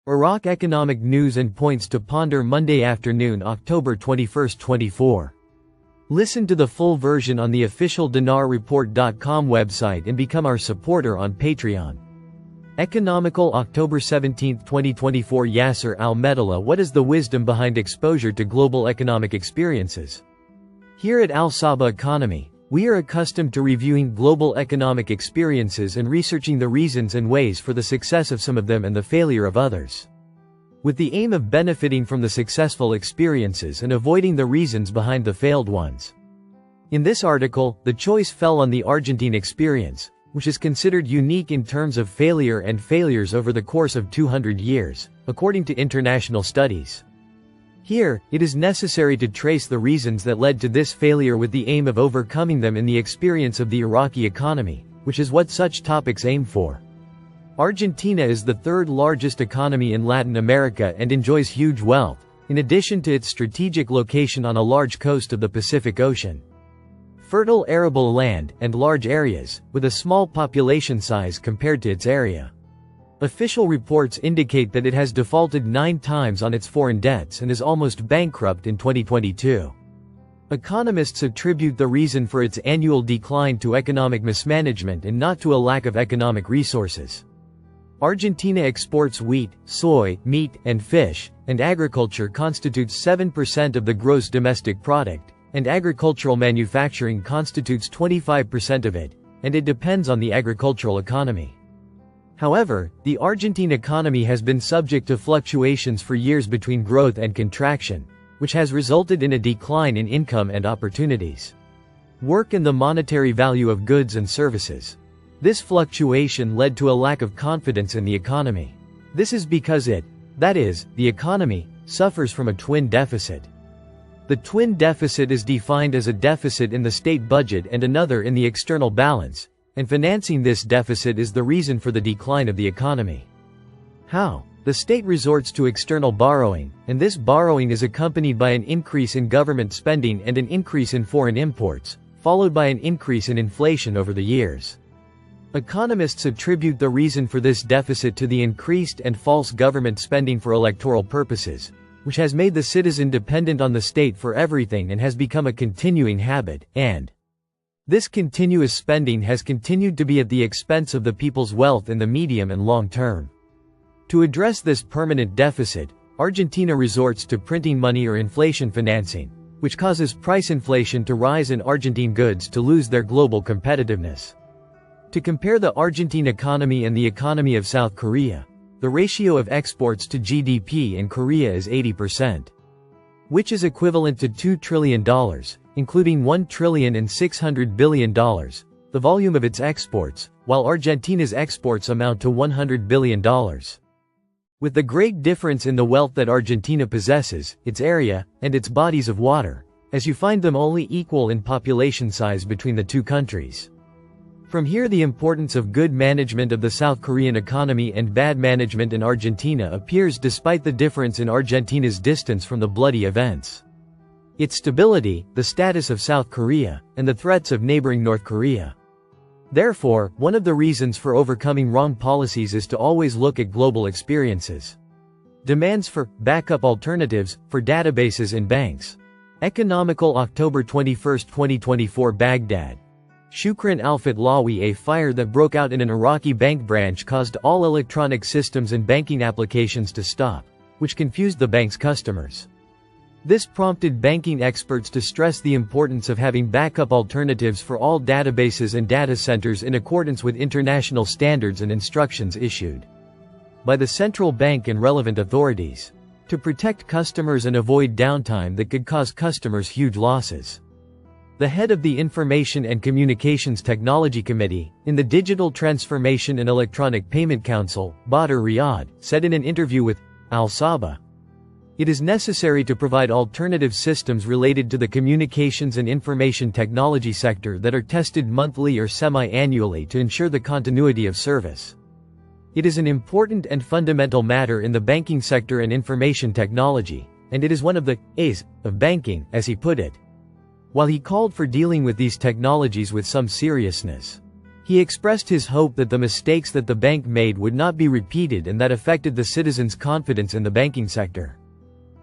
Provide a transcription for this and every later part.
Iraq economic news and points to ponder Monday afternoon, October 21, 24. Listen to the full version on the official dinarreport.com website and become our supporter on Patreon. Economical October 17, 2024. Yasser Al-Medalla. What is the wisdom behind exposure to global economic experiences? Here at Al-Saba Economy, we are accustomed to reviewing global economic experiences and researching the reasons and ways for the success of some of them and the failure of others, with the aim of benefiting from the successful experiences and avoiding the reasons behind the failed ones. In this article, the choice fell on the Argentine experience, which is considered unique in terms of failure and failures over the course of 200 years, according to international studies. Here, it is necessary to trace the reasons that led to this failure with the aim of overcoming them in the experience of the Iraqi economy, which is what such topics aim for. Argentina is the third largest economy in Latin America and enjoys huge wealth, in addition to its strategic location on a large coast of the Pacific Ocean. Fertile arable land, and large areas, with a small population size compared to its area. Official reports indicate that it has defaulted 9 times on its foreign debts and is almost bankrupt in 2022. Economists attribute the reason for its annual decline to economic mismanagement and not to a lack of economic resources. Argentina exports wheat, soy, meat, and fish, and agriculture constitutes 7% of the gross domestic product, and agricultural manufacturing constitutes 25% of it, and it depends on the agricultural economy. However, the Argentine economy has been subject to fluctuations for years between growth and contraction, which has resulted in a decline in income and opportunities, work and the monetary value of goods and services. This fluctuation led to a lack of confidence in the economy. This is because that is, the economy, suffers from a twin deficit. The twin deficit is defined as a deficit in the state budget and another in the external balance, and financing this deficit is the reason for the decline of the economy. How? The state resorts to external borrowing, and this borrowing is accompanied by an increase in government spending and an increase in foreign imports, followed by an increase in inflation over the years. Economists attribute the reason for this deficit to the increased and false government spending for electoral purposes, which has made the citizen dependent on the state for everything and has become a continuing habit, and this continuous spending has continued to be at the expense of the people's wealth in the medium and long term. To address this permanent deficit, Argentina resorts to printing money or inflation financing, which causes price inflation to rise and Argentine goods to lose their global competitiveness. To compare the Argentine economy and the economy of South Korea, the ratio of exports to GDP in Korea is 80%, which is equivalent to $2 trillion, including $1.6 trillion, the volume of its exports, while Argentina's exports amount to $100 billion. With the great difference in the wealth that Argentina possesses, its area, and its bodies of water, as you find them only equal in population size between the two countries. From here the importance of good management of the South Korean economy and bad management in Argentina appears despite the difference in Argentina's distance from the bloody events. Its stability, the status of South Korea, and the threats of neighboring North Korea. Therefore, one of the reasons for overcoming wrong policies is to always look at global experiences. Demands for backup alternatives for databases and banks. Economical October 21, 2024. Baghdad. Shukran al-Fatlawi. A fire that broke out in an Iraqi bank branch caused all electronic systems and banking applications to stop, which confused the bank's customers. This prompted banking experts to stress the importance of having backup alternatives for all databases and data centers in accordance with international standards and instructions issued by the central bank and relevant authorities, to protect customers and avoid downtime that could cause customers huge losses. The head of the Information and Communications Technology Committee, in the Digital Transformation and Electronic Payment Council, Badr Riyad, said in an interview with Al-Saba, "It is necessary to provide alternative systems related to the communications and information technology sector that are tested monthly or semi-annually to ensure the continuity of service. It is an important and fundamental matter in the banking sector and information technology, and it is one of the A's of banking," as he put it. While he called for dealing with these technologies with some seriousness, He expressed his hope that the mistakes that the bank made would not be repeated and that affected the citizens' confidence in the banking sector.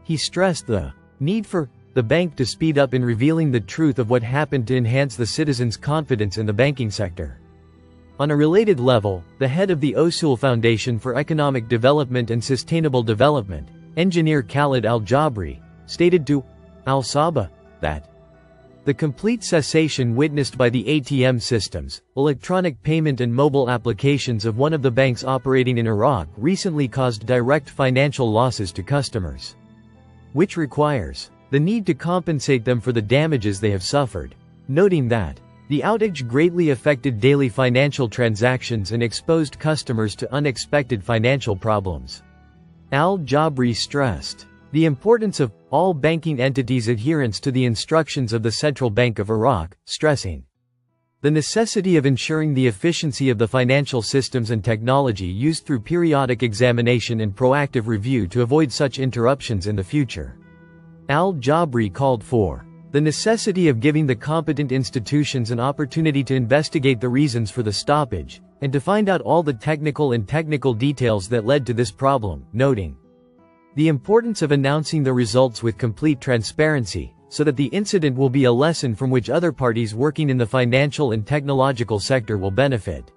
He stressed the need for the bank to speed up in revealing the truth of what happened to enhance the citizens' confidence in the banking sector. On a related level, the head of the Osul Foundation for Economic Development and Sustainable Development, engineer Khalid Al-Jabri, stated to Al-Saba that the complete cessation witnessed by the ATM systems, electronic payment and mobile applications of one of the banks operating in Iraq recently caused direct financial losses to customers, which requires the need to compensate them for the damages they have suffered, noting that the outage greatly affected daily financial transactions and exposed customers to unexpected financial problems. Al-Jabri stressed the importance of all banking entities' adherence to the instructions of the Central Bank of Iraq, stressing the necessity of ensuring the efficiency of the financial systems and technology used through periodic examination and proactive review to avoid such interruptions in the future. Al-Jabri called for the necessity of giving the competent institutions an opportunity to investigate the reasons for the stoppage, and to find out all the technical details that led to this problem, noting the importance of announcing the results with complete transparency, so that the incident will be a lesson from which other parties working in the financial and technological sector will benefit.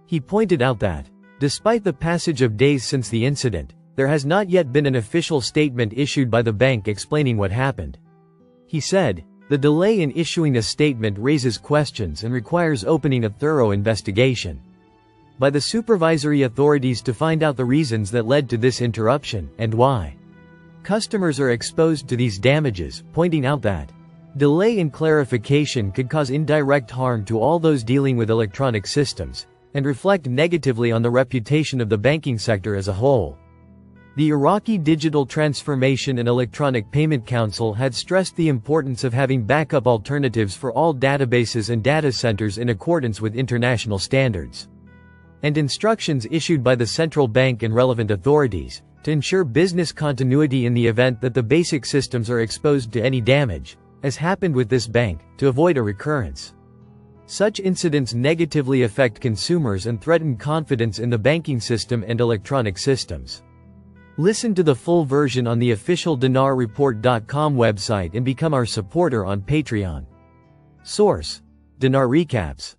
He pointed out that, despite the passage of days since the incident, there has not yet been an official statement issued by the bank explaining what happened. He said, the delay in issuing a statement raises questions and requires opening a thorough investigation by the supervisory authorities to find out the reasons that led to this interruption, and why customers are exposed to these damages, pointing out that delay in clarification could cause indirect harm to all those dealing with electronic systems, and reflect negatively on the reputation of the banking sector as a whole. The Iraqi Digital Transformation and Electronic Payment Council had stressed the importance of having backup alternatives for all databases and data centers in accordance with international standards and instructions issued by the central bank and relevant authorities, to ensure business continuity in the event that the basic systems are exposed to any damage, as happened with this bank, to avoid a recurrence. Such incidents negatively affect consumers and threaten confidence in the banking system and electronic systems. Listen to the full version on the official dinarreport.com website and become our supporter on Patreon. Source: Dinar Recaps.